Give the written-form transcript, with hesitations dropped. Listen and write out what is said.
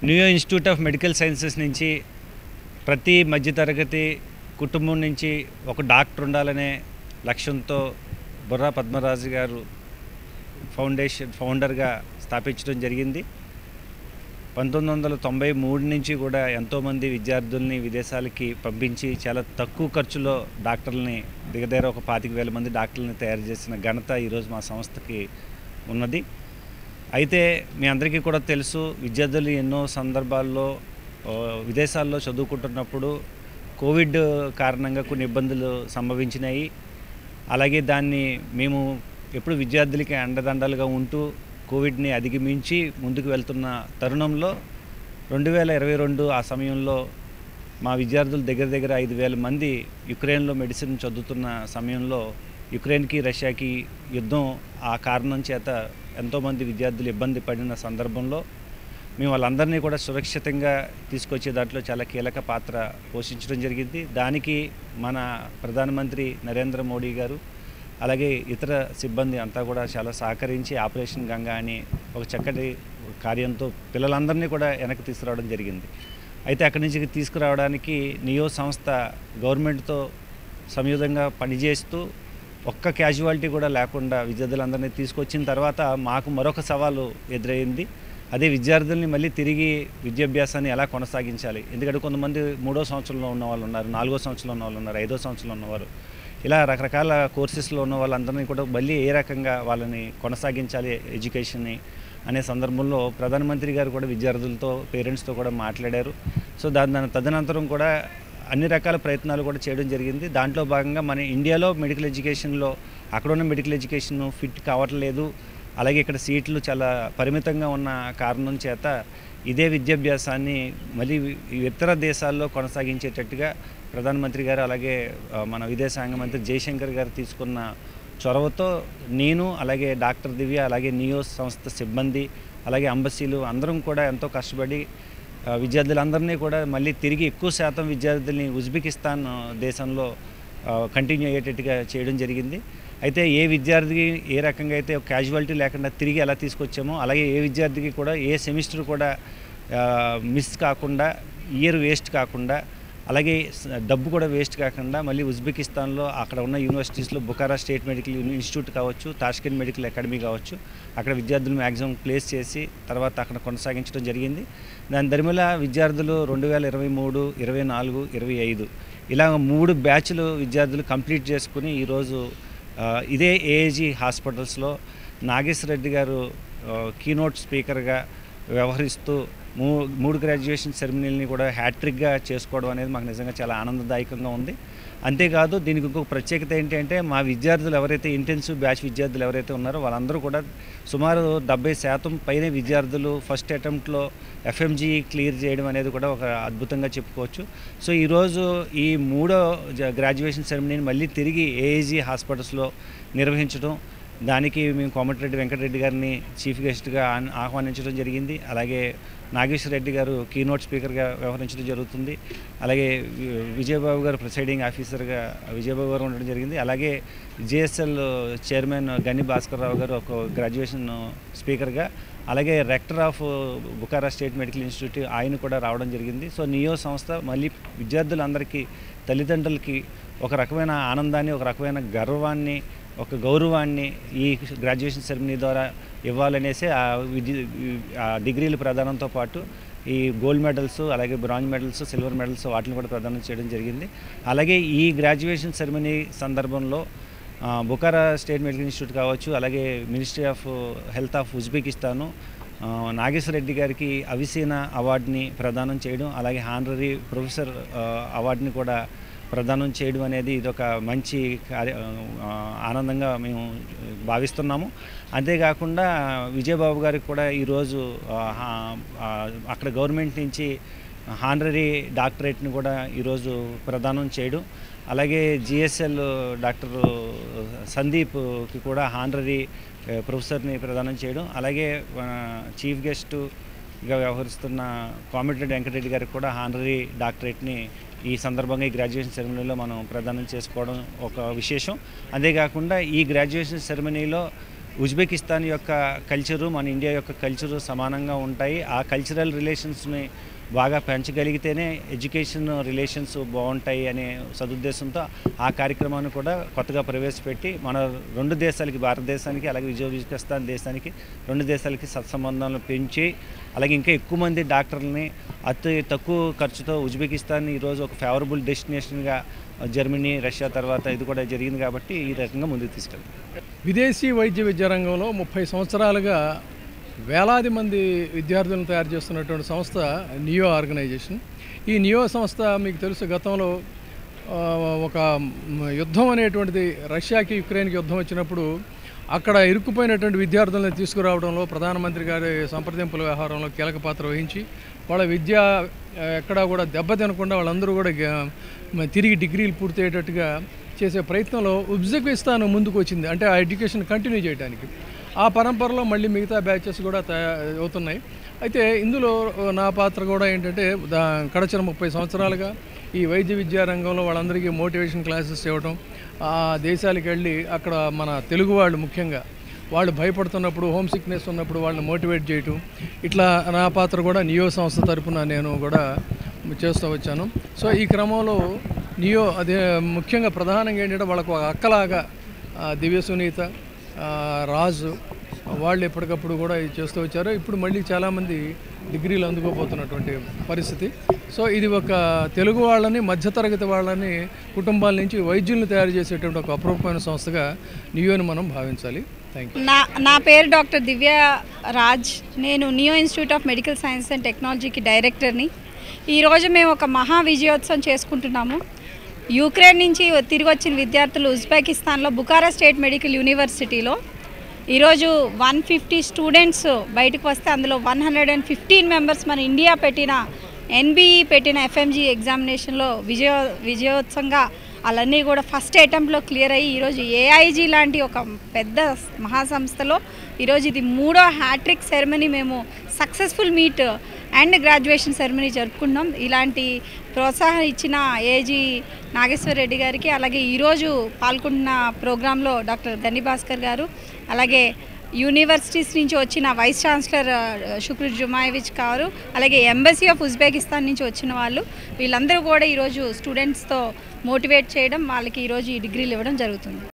New institute of medical sciences నుంచి ప్రతి మధ్యతరగతి కుటుంబం నుంచి ఒక డాక్టర్ ఉండాలనే లక్ష్యంతో బుర్రా పద్మరాజు గారు ఫౌండర్గా స్థాపించడం జరిగింది. 1993 నుంచి కూడా ఎంతోమంది విద్యార్థుల్ని విదేశాలకి పంపించి చాలా తక్కువ ఖర్చులో డాక్టర్లని దగ్గర ఒక 25,000 మంది డాక్టర్లని తయారు చేసిన ఘనత ఈరోజు మా సంస్థకి ఉన్నది. అయితే మీ అందరికీ కూడా తెలుసు, విద్యార్థులు ఎన్నో సందర్భాల్లో విదేశాల్లో చదువుకుంటున్నప్పుడు కోవిడ్ కారణంగా కొన్ని ఇబ్బందులు సంభవించినాయి. అలాగే దాన్ని మేము ఎప్పుడు విద్యార్థులకి అండదండలుగా ఉంటూ కోవిడ్ని అధిగమించి ముందుకు వెళ్తున్న తరుణంలో 2022 ఆ సమయంలో మా విద్యార్థులు దగ్గర 5,000 మంది యుక్రెయిన్లో మెడిసిన్ చదువుతున్న సమయంలో యుక్రెయిన్కి రష్యాకి యుద్ధం ఆ కారణం చేత ఎంతోమంది విద్యార్థులు ఇబ్బంది పడిన సందర్భంలో మేము వాళ్ళందరినీ కూడా సురక్షితంగా తీసుకొచ్చే దాంట్లో చాలా కీలక పాత్ర పోషించడం జరిగింది. దానికి మన ప్రధానమంత్రి నరేంద్ర మోడీ గారు అలాగే ఇతర సిబ్బంది అంతా కూడా చాలా సహకరించి ఆపరేషన్ గంగా అని ఒక చక్కటి కార్యంతో పిల్లలందరినీ కూడా వెనక్కి తీసుకురావడం జరిగింది. అయితే అక్కడి నుంచి తీసుకురావడానికి నియో సంస్థ గవర్నమెంట్తో సంయుక్తంగా పనిచేస్తూ ఒక్క క్యాజువాలిటీ కూడా లేకుండా విద్యార్థులందరినీ తీసుకొచ్చిన తర్వాత మాకు మరొక సవాలు ఎదురైంది. అదే విద్యార్థుల్ని మళ్ళీ తిరిగి విద్యాభ్యాసాన్ని ఎలా కొనసాగించాలి. ఎందుకంటే కొంతమంది 3వ సంవత్సరంలో ఉన్న వాళ్ళు ఉన్నారు, 4వ సంవత్సరంలో ఉన్న వాళ్ళు ఉన్నారు, 5వ సంవత్సరంలో ఉన్నవారు, ఇలా రకరకాల కోర్సెస్లో ఉన్న వాళ్ళందరినీ కూడా మళ్ళీ ఏ రకంగా వాళ్ళని కొనసాగించాలి ఎడ్యుకేషన్ని అనే సందర్భంలో ప్రధానమంత్రి గారు కూడా విద్యార్థులతో పేరెంట్స్తో కూడా మాట్లాడారు. సో దాని తదనంతరం కూడా అన్ని రకాల ప్రయత్నాలు కూడా చేయడం జరిగింది. దాంట్లో భాగంగా మన ఇండియాలో మెడికల్ ఎడ్యుకేషన్లో అక్కడున్న మెడికల్ ఎడ్యుకేషన్ ఫిట్ కావట్లేదు, అలాగే ఇక్కడ సీట్లు చాలా పరిమితంగా ఉన్న కారణం చేత ఇదే విద్యాభ్యాసాన్ని మళ్ళీ ఇతర దేశాల్లో కొనసాగించేటట్టుగా ప్రధానమంత్రి గారు అలాగే మన విదేశాంగ మంత్రి జయశంకర్ గారు తీసుకున్న చొరవతో నేను అలాగే డాక్టర్ దివ్య అలాగే నియో సంస్థ సిబ్బంది అలాగే అంబసీలు అందరం కూడా ఎంతో కష్టపడి విద్యార్థులందరినీ కూడా మళ్ళీ తిరిగి ఎక్కువ శాతం విద్యార్థుల్ని ఉజ్బెకిస్తాన్ దేశంలో కంటిన్యూ అయ్యేటట్టుగా చేయడం జరిగింది. అయితే ఏ విద్యార్థికి ఏ రకంగా అయితే క్యాజువాలిటీ లేకుండా తిరిగి ఎలా తీసుకొచ్చామో అలాగే ఏ విద్యార్థికి కూడా ఏ సెమిస్టర్ కూడా మిస్ కాకుండా, ఇయర్ వేస్ట్ కాకుండా, అలాగే డబ్బు కూడా వేస్ట్ కాకుండా మళ్ళీ ఉజ్బెకిస్తాన్లో అక్కడ ఉన్న యూనివర్సిటీస్లో బుఖారా స్టేట్ మెడికల్ ఇన్స్టిట్యూట్ కావచ్చు, తాష్కెంట్ మెడికల్ అకాడమీ కావచ్చు, అక్కడ విద్యార్థులు మ్యాక్సిమం ప్లేస్ చేసి తర్వాత అక్కడ కొనసాగించడం జరిగింది. దాని దరిమిలా విద్యార్థులు 2023, 24, 25 ఇలా 3 బ్యాచ్లు విద్యార్థులు కంప్లీట్ చేసుకుని ఈరోజు ఇదే ఏఏజీ హాస్పిటల్స్లో నాగేశ్వర రెడ్డి గారు కీనోట్ స్పీకర్గా వ్యవహరిస్తూ 3 గ్రాడ్యుయేషన్ సెరమనీలని కూడా హ్యాట్రిక్గా చేసుకోవడం అనేది మాకు నిజంగా చాలా ఆనందదాయకంగా ఉంది. అంతేకాదు దీనికి ఇంకొక ప్రత్యేకత ఏంటంటే మా విద్యార్థులు ఎవరైతే ఇంటెన్సివ్ బ్యాచ్ విద్యార్థులు ఎవరైతే ఉన్నారో వాళ్ళందరూ కూడా సుమారు 70% పైన విద్యార్థులు ఫస్ట్ అటెంప్ట్లో ఎఫ్ఎంజీ క్లియర్ చేయడం అనేది కూడా ఒక అద్భుతంగా చెప్పుకోవచ్చు. సో ఈరోజు ఈ 3వ గ్రాడ్యుయేషన్ సెరమనీని మళ్ళీ తిరిగి ఏఏజీ హాస్పిటల్స్లో నిర్వహించడం, దానికి మేము కోమటిరెడ్డి వెంకటరెడ్డి గారిని చీఫ్ గెస్ట్గా ఆహ్వానించడం జరిగింది. అలాగే నాగేశ్వర రెడ్డి గారు కీనోట్ స్పీకర్గా వ్యవహరించడం జరుగుతుంది. అలాగే విజయబాబు గారు ప్రిసైడింగ్ ఆఫీసర్గా విజయబాబు గారు ఉండడం జరిగింది. అలాగే జిఎస్ఎల్ చైర్మన్ గని భాస్కర్రావు గారు ఒక గ్రాడ్యుయేషన్ స్పీకర్గా, అలాగే Richter of Bukhara state medical institute ఆయన కూడా రావడం జరిగింది. సో నియో సంస్థ మళ్ళీ విద్యార్థులందరికీ, తల్లిదండ్రులకి ఒక రకమైన ఆనందాన్ని, ఒక రకమైన గర్వాన్ని, ఒక గౌరవాన్ని ఈ గ్రాడ్యుయేషన్ సెరమనీ ద్వారా ఇవ్వాలనేసి ఆ డిగ్రీలు ప్రదానంతో పాటు ఈ గోల్డ్ మెడల్స్, అలాగే బ్రాంజ్ మెడల్స్, సిల్వర్ మెడల్స్ వాటిని కూడా ప్రదానం చేయడం జరిగింది. అలాగే ఈ గ్రాడ్యుయేషన్ సెరమనీ సందర్భంలో బుఖారా స్టేట్ మెడికల్ ఇన్స్టిట్యూట్ కావచ్చు, అలాగే ministry of health of Uzbekistan Nageswara Reddy గారికి అవిసీనా అవార్డుని ప్రదానం చేయడం, అలాగే హానరీ ప్రొఫెసర్ అవార్డుని కూడా ప్రదానం చేయడం అనేది ఇదొక మంచి ఆనందంగా మేము భావిస్తున్నాము. అంతేకాకుండా విజయబాబు గారికి కూడా ఈరోజు అక్కడ గవర్నమెంట్ నుంచి హానరీ డాక్టరేట్ని కూడా ఈరోజు ప్రదానం చేయడం, అలాగే జిఎస్ఎల్ డాక్టర్ సందీప్కి కూడా హానరీ ప్రొఫెసర్ని ప్రదానం చేయడం, అలాగే చీఫ్ గెస్ట్గా వ్యవహరిస్తున్న కోమటిరెడ్డి వెంకటరెడ్డి గారికి కూడా హానరీ డాక్టరేట్ని ఈ సందర్భంగా ఈ గ్రాడ్యుయేషన్ సెరమనీలో మనం ప్రదానం చేసుకోవడం ఒక విశేషం. అంతేకాకుండా ఈ గ్రాడ్యుయేషన్ సెరమనీలో ఉజ్బెకిస్తాన్ యొక్క కల్చరు మన ఇండియా యొక్క కల్చరు సమానంగా ఉంటాయి. ఆ కల్చరల్ రిలేషన్స్ని బాగా పెంచగలిగితేనే ఎడ్యుకేషన్ రిలేషన్స్ బాగుంటాయి అనే సదుద్దేశంతో ఆ కార్యక్రమాన్ని కూడా కొత్తగా ప్రవేశపెట్టి మన రెండు దేశాలకి, భారతదేశానికి అలాగే ఉజ్బెకిస్తాన్ దేశానికి, రెండు దేశాలకి సత్సంబంధాలను పెంచి అలాగే ఇంకా ఎక్కువ మంది డాక్టర్లని అతి తక్కువ ఖర్చుతో ఉజ్బెకిస్తాన్ ఈరోజు ఒక ఫేవరబుల్ డెస్టినేషన్గా జర్మనీ, రష్యా తర్వాత ఇది కూడా జరిగింది కాబట్టి ఈ రకంగా ముందుకు తీసుకెళ్తాం. విదేశీ వైద్య విద్యా రంగంలో 30 సంవత్సరాలుగా వేలాది మంది విద్యార్థులను తయారు చేస్తున్నటువంటి సంస్థ నియో ఆర్గనైజేషన్. ఈ నియో సంస్థ మీకు తెలుసు, గతంలో ఒక యుద్ధం అనేటువంటిది రష్యాకి యుక్రెయిన్కి యుద్ధం వచ్చినప్పుడు అక్కడ ఇరుక్కుపోయినటువంటి విద్యార్థులను తీసుకురావడంలో ప్రధానమంత్రి గారి సంప్రదింపుల వ్యవహారంలో కీలక పాత్ర వహించి వాళ్ళ విద్య ఎక్కడా కూడా దెబ్బతినకుండా వాళ్ళందరూ కూడా తిరిగి డిగ్రీలు పూర్తయ్యేటట్టుగా చేసే ప్రయత్నంలో ఉజ్బెకిస్తాన్ ముందుకు వచ్చింది. అంటే ఆ ఎడ్యుకేషన్ కంటిన్యూ చేయడానికి. ఆ పరంపరలో మళ్ళీ మిగతా బ్యాచెస్ కూడా అవుతున్నాయి. అయితే ఇందులో నా పాత్ర కూడా ఏంటంటే గడచిన 30 సంవత్సరాలుగా ఈ వైద్య విద్యా రంగంలో వాళ్ళందరికీ మోటివేషన్ క్లాసెస్ ఇవ్వడం, ఆ దేశాలకు వెళ్ళి అక్కడ మన తెలుగు వాళ్ళు ముఖ్యంగా వాళ్ళు భయపడుతున్నప్పుడు, హోమ్ సిక్నెస్ ఉన్నప్పుడు వాళ్ళని మోటివేట్ చేయటం, ఇట్లా నా పాత్ర కూడా నియో సంస్థ తరపున నేను కూడా చేస్తూ వచ్చాను. సో ఈ క్రమంలో నియో అదే ముఖ్యంగా ప్రధానంగా ఏంటంటే వాళ్ళకు ఒక అక్కలాగా దివ్య సునీత, రాజు వాళ్ళు ఎప్పటికప్పుడు కూడా ఇది చేస్తూ వచ్చారు. ఇప్పుడు మళ్ళీ చాలామంది డిగ్రీలు అందుకోబోతున్నటువంటి పరిస్థితి. సో ఇది ఒక తెలుగు వాళ్ళని, మధ్యతరగతి వాళ్ళని, కుటుంబాల నుంచి వైద్యులను తయారు చేసేటువంటి ఒక అపరూపమైన సంస్థగా నియోని మనం భావించాలి. Thank you. నా పేరు డాక్టర్ దివ్య రాజ్. నేను neo institute of medical science and టెక్నాలజీకి డైరెక్టర్ని. ఈరోజు మేము ఒక మహా విజయోత్సవం చేసుకుంటున్నాము. యుక్రెయిన్ నుంచి తిరిగి వచ్చిన విద్యార్థులు ఉజ్బెకిస్తాన్లో బుఖారా స్టేట్ మెడికల్ యూనివర్సిటీలో ఈరోజు 150 స్టూడెంట్స్ బయటకు వస్తే అందులో 115 మెంబర్స్ మన ఇండియా పెట్టిన ఎన్బిఈ పెట్టిన ఎఫ్ఎంజీ ఎగ్జామినేషన్లో విజయోత్సవంగా వాళ్ళన్నీ కూడా ఫస్ట్ అటెంప్ట్లో క్లియర్ అయ్యి ఈరోజు ఏఐజీ లాంటి ఒక పెద్ద మహాసంస్థలో ఈరోజు ఇది 3వ హ్యాట్రిక్ సెరమనీ మేము successful meet and graduation ceremony జరుపుకున్నాం. ఇలాంటి ప్రోత్సాహం ఇచ్చిన ఏజీ నాగేశ్వర రెడ్డి గారికి, అలాగే ఈరోజు పాల్గొన్న ప్రోగ్రాంలో డాక్టర్ గని భాస్కర్ గారు, అలాగే యూనివర్సిటీస్ నుంచి వచ్చిన వైస్ ఛాన్సలర్ షుక్రు జుమాయేవిచ్ గారు, అలాగే ఎంబసీ ఆఫ్ ఉజ్బెకిస్తాన్ నుంచి వచ్చిన వాళ్ళు, వీళ్ళందరూ కూడా ఈరోజు స్టూడెంట్స్తో మోటివేట్ చేయడం, వాళ్ళకి ఈరోజు ఈ డిగ్రీలు ఇవ్వడం జరుగుతుంది.